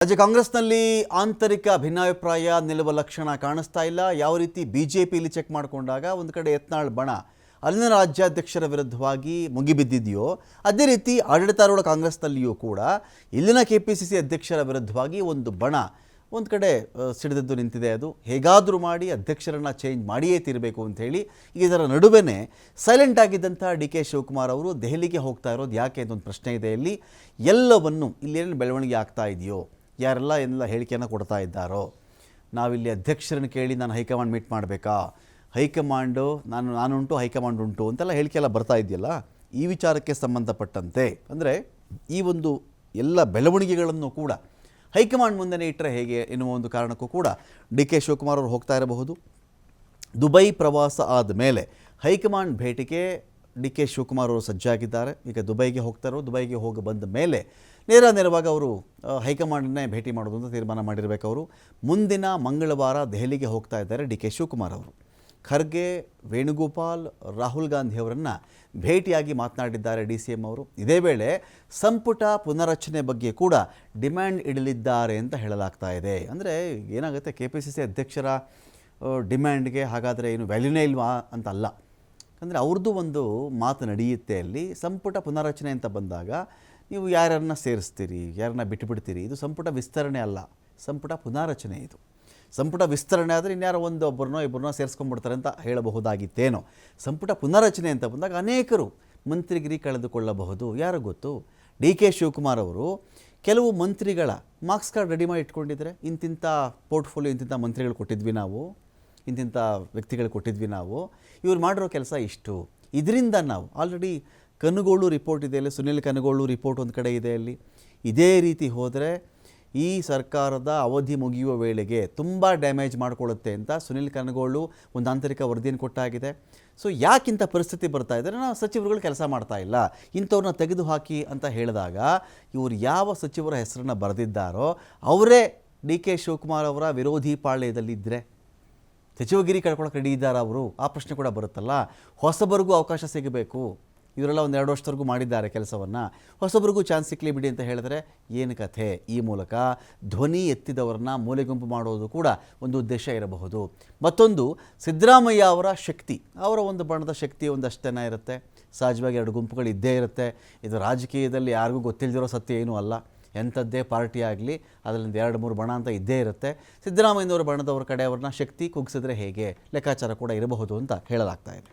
ರಾಜ್ಯ ಕಾಂಗ್ರೆಸ್ನಲ್ಲಿ ಆಂತರಿಕ ಭಿನ್ನಾಭಿಪ್ರಾಯ ನಿಲ್ಲುವ ಲಕ್ಷಣ ಕಾಣಿಸ್ತಾ ಇಲ್ಲ. ಯಾವ ರೀತಿ ಬಿಜೆಪಿಯಲ್ಲಿ ಚೆಕ್ ಮಾಡಿಕೊಂಡಾಗ ಒಂದು ಕಡೆ ಯತ್ನಾಳ್ ಬಣ ಅಲ್ಲಿನ ರಾಜ್ಯಾಧ್ಯಕ್ಷರ ವಿರುದ್ಧವಾಗಿ ಮುಗಿಬಿದ್ದಿದೆಯೋ, ಅದೇ ರೀತಿ ಆಡಳಿತಾರೂಢ ಕಾಂಗ್ರೆಸ್ನಲ್ಲಿಯೂ ಕೂಡ ಇಲ್ಲಿನ ಕೆಪಿಸಿಸಿ ಅಧ್ಯಕ್ಷರ ವಿರುದ್ಧವಾಗಿ ಒಂದು ಬಣ ಒಂದು ಕಡೆ ಸಿಡಿದದ್ದು ನಿಂತಿದೆ. ಅದು ಹೇಗಾದರೂ ಮಾಡಿ ಅಧ್ಯಕ್ಷರನ್ನು ಚೇಂಜ್ ಮಾಡಿಯೇ ತೀರಬೇಕು ಅಂಥೇಳಿ ಇದರ ನಡುವೆ ಸೈಲೆಂಟ್ ಆಗಿದ್ದಂಥ ಡಿ.ಕೆ. ಶಿವಕುಮಾರ್ ಅವರು ದೆಹಲಿಗೆ ಹೋಗ್ತಾ ಇರೋದು ಯಾಕೆ ಅಂತ ಒಂದು ಪ್ರಶ್ನೆ ಇದೆ. ಇಲ್ಲಿ ಎಲ್ಲವನ್ನು ಇಲ್ಲೇನು ಬೆಳವಣಿಗೆ ಆಗ್ತಾ ಇದೆಯೋ, ಯಾರೆಲ್ಲ ಎಲ್ಲ ಹೇಳಿಕೆಯನ್ನು ಕೊಡ್ತಾ ಇದ್ದಾರೋ, ನಾವಿಲ್ಲಿ ಅಧ್ಯಕ್ಷರನ್ನು ಕೇಳಿ ನಾನು ಹೈಕಮಾಂಡ್ ಮೀಟ್ ಮಾಡಬೇಕಾ, ಹೈಕಮಾಂಡು ನಾನುಂಟು ಹೈಕಮಾಂಡ್ ಉಂಟು ಅಂತೆಲ್ಲ ಹೇಳಿಕೆಲ್ಲ ಬರ್ತಾ ಇದೆಯಲ್ಲ, ಈ ವಿಚಾರಕ್ಕೆ ಸಂಬಂಧಪಟ್ಟಂತೆ ಅಂದರೆ ಈ ಒಂದು ಎಲ್ಲ ಬೆಳವಣಿಗೆಗಳನ್ನು ಕೂಡ ಹೈಕಮಾಂಡ್ ಮುಂದೆ ಇಟ್ಟರೆ ಹೇಗೆ ಎನ್ನುವ ಒಂದು ಕಾರಣಕ್ಕೂ ಕೂಡ ಡಿ.ಕೆ. ಶಿವಕುಮಾರ್ ಅವರು ಹೋಗ್ತಾ ಇರಬಹುದು. ದುಬೈ ಪ್ರವಾಸ ಆದ ಮೇಲೆ ಹೈಕಮಾಂಡ್ ಭೇಟಿಗೆ ಡಿ.ಕೆ. ಶಿವಕುಮಾರ್ ಅವರು ಸಜ್ಜಾಗಿದ್ದಾರೆ. ಈಗ ದುಬೈಗೆ ಹೋಗ್ತಾರೋ, ದುಬೈಗೆ ಹೋಗಿ ಬಂದ ಮೇಲೆ ನೇರವಾಗಿ ಅವರು ಹೈಕಮಾಂಡನ್ನೇ ಭೇಟಿ ಮಾಡೋದು ಅಂತ ತೀರ್ಮಾನ ಮಾಡಿರಬೇಕು. ಅವರು ಮುಂದಿನ ಮಂಗಳವಾರ ದೆಹಲಿಗೆ ಹೋಗ್ತಾ ಇದ್ದಾರೆ ಡಿ.ಕೆ. ಶಿವಕುಮಾರ್ ಅವರು. ಖರ್ಗೆ, ವೇಣುಗೋಪಾಲ್, ರಾಹುಲ್ ಗಾಂಧಿಯವರನ್ನು ಭೇಟಿಯಾಗಿ ಮಾತನಾಡಿದ್ದಾರೆ ಡಿ.ಸಿ.ಎಂ ಅವರು. ಇದೇ ವೇಳೆ ಸಂಪುಟ ಪುನರಚನೆ ಬಗ್ಗೆ ಕೂಡ ಡಿಮ್ಯಾಂಡ್ ಇಡಲಿದ್ದಾರೆ ಅಂತ ಹೇಳಲಾಗ್ತಾ ಇದೆ. ಅಂದರೆ ಏನಾಗುತ್ತೆ, ಕೆಪಿಸಿಸಿ ಅಧ್ಯಕ್ಷರ ಡಿಮ್ಯಾಂಡ್ಗೆ ಹಾಗಾದರೆ ಏನು ವ್ಯಾಲ್ಯೂನೇ ಇಲ್ವಾ ಅಂತ ಅಲ್ಲ. ಅಂದರೆ ಅವ್ರದ್ದು ಒಂದು ಮಾತು ನಡೆಯುತ್ತೆ. ಅಲ್ಲಿ ಸಂಪುಟ ಪುನರಚನೆ ಅಂತ ಬಂದಾಗ ನೀವು ಯಾರನ್ನ ಸೇರಿಸ್ತೀರಿ, ಯಾರನ್ನ ಬಿಟ್ಟುಬಿಡ್ತೀರಿ, ಇದು ಸಂಪುಟ ವಿಸ್ತರಣೆ ಅಲ್ಲ, ಸಂಪುಟ ಪುನಾರಚನೆ. ಇದು ಸಂಪುಟ ವಿಸ್ತರಣೆ ಆದರೆ ಇನ್ಯಾರೋ ಇಬ್ಬರನ್ನೋ ಸೇರಿಸ್ಕೊಂಡ್ಬಿಡ್ತಾರೆ ಅಂತ ಹೇಳಬಹುದಾಗಿತ್ತೇನೋ. ಸಂಪುಟ ಪುನರಚನೆ ಅಂತ ಬಂದಾಗ ಅನೇಕರು ಮಂತ್ರಿಗಿರಿ ಕಳೆದುಕೊಳ್ಳಬಹುದು. ಯಾರು ಗೊತ್ತು, ಡಿ.ಕೆ. ಶಿವಕುಮಾರ್ ಅವರು ಕೆಲವು ಮಂತ್ರಿಗಳ ಮಾರ್ಕ್ಸ್ ಕಾರ್ಡ್ ರೆಡಿ ಮಾಡಿ ಇಟ್ಕೊಂಡಿದ್ರೆ, ಇಂತಿಂಥ ಪೋರ್ಟ್ಫೋಲಿಯೋ ಇಂತಿಂಥ ಮಂತ್ರಿಗಳು ಕೊಟ್ಟಿದ್ವಿ ನಾವು, ಇಂತಿಂಥ ವ್ಯಕ್ತಿಗಳು ಕೊಟ್ಟಿದ್ವಿ ನಾವು, ಇವ್ರು ಮಾಡಿರೋ ಕೆಲಸ ಇಷ್ಟು, ಇದರಿಂದ ನಾವು ಆಲ್ರೆಡಿ ಕನಗೋಳು ರಿಪೋರ್ಟ್ ಇದೆ, ಅಲ್ಲಿ ಸುನಿಲ್ ಕನಗೋಳು ರಿಪೋರ್ಟ್ ಒಂದು ಕಡೆ ಇದೆ. ಅಲ್ಲಿ ಇದೇ ರೀತಿ ಹೋದರೆ ಈ ಸರ್ಕಾರದ ಅವಧಿ ಮುಗಿಯುವ ವೇಳೆಗೆ ತುಂಬ ಡ್ಯಾಮೇಜ್ ಮಾಡಿಕೊಳ್ಳುತ್ತೆ ಅಂತ ಸುನಿಲ್ ಕನಗೋಳು ಒಂದು ಆಂತರಿಕ ವರದಿಯನ್ನು ಕೊಟ್ಟಾಗಿದೆ. ಸೊ ಯಾಕಿಂಥ ಪರಿಸ್ಥಿತಿ ಬರ್ತಾ ಇದ್ದಾರೆ, ನಾವು ಸಚಿವರುಗಳು ಕೆಲಸ ಮಾಡ್ತಾ ಇಲ್ಲ, ಇಂಥವ್ರನ್ನ ತೆಗೆದುಹಾಕಿ ಅಂತ ಹೇಳಿದಾಗ ಇವರು ಯಾವ ಸಚಿವರ ಹೆಸರನ್ನು ಬರೆದಿದ್ದಾರೋ ಅವರೇ ಡಿ.ಕೆ. ಶಿವಕುಮಾರ್ ಅವರ ವಿರೋಧಿ ಪಾಳ್ಯದಲ್ಲಿದ್ದರೆ ಸಚಿವಗಿರಿ ಕಳ್ಕೊಳ್ಳೋಕೆ ರೆಡಿ ಇದ್ದಾರೆ ಅವರು, ಆ ಪ್ರಶ್ನೆ ಕೂಡ ಬರುತ್ತಲ್ಲ. ಹೊಸಬರಿಗೂ ಅವಕಾಶ ಸಿಗಬೇಕು, ಇವರೆಲ್ಲ ಒಂದು 2 ವರ್ಷದವರೆಗೂ ಮಾಡಿದ್ದಾರೆ ಕೆಲಸವನ್ನು, ಹೊಸಬ್ರಿಗೂ ಚಾನ್ಸ್ ಸಿಕ್ಕಲಿ ಬಿಡಿ ಅಂತ ಹೇಳಿದ್ರೆ ಏನು ಕಥೆ. ಈ ಮೂಲಕ ಧ್ವನಿ ಎತ್ತಿದವರನ್ನ ಮೂಲೆಗುಂಪು ಮಾಡೋದು ಕೂಡ ಒಂದು ಉದ್ದೇಶ ಇರಬಹುದು. ಮತ್ತೊಂದು, ಸಿದ್ದರಾಮಯ್ಯ ಅವರ ಶಕ್ತಿ, ಅವರ ಒಂದು ಬಣದ ಶಕ್ತಿ ಒಂದಷ್ಟೇನ ಇರುತ್ತೆ. ಸಹಜವಾಗಿ 2 ಗುಂಪುಗಳು ಇದ್ದೇ ಇರುತ್ತೆ. ಇದು ರಾಜಕೀಯದಲ್ಲಿ ಯಾರಿಗೂ ಗೊತ್ತಿಲ್ಲದಿರೋ ಸತ್ಯ ಏನೂ ಅಲ್ಲ. ಎಂಥದ್ದೇ ಪಾರ್ಟಿ ಆಗಲಿ ಅದರಿಂದ 2-3 ಬಣ ಅಂತ ಇದ್ದೇ ಇರುತ್ತೆ. ಸಿದ್ದರಾಮಯ್ಯನವರ ಬಣದವ್ರ ಕಡೆಯವ್ರನ್ನ ಶಕ್ತಿ ಕುಗ್ಸಿದ್ರೆ ಹೇಗೆ ಲೆಕ್ಕಾಚಾರ ಕೂಡ ಇರಬಹುದು ಅಂತ ಹೇಳಲಾಗ್ತಾ ಇದೆ.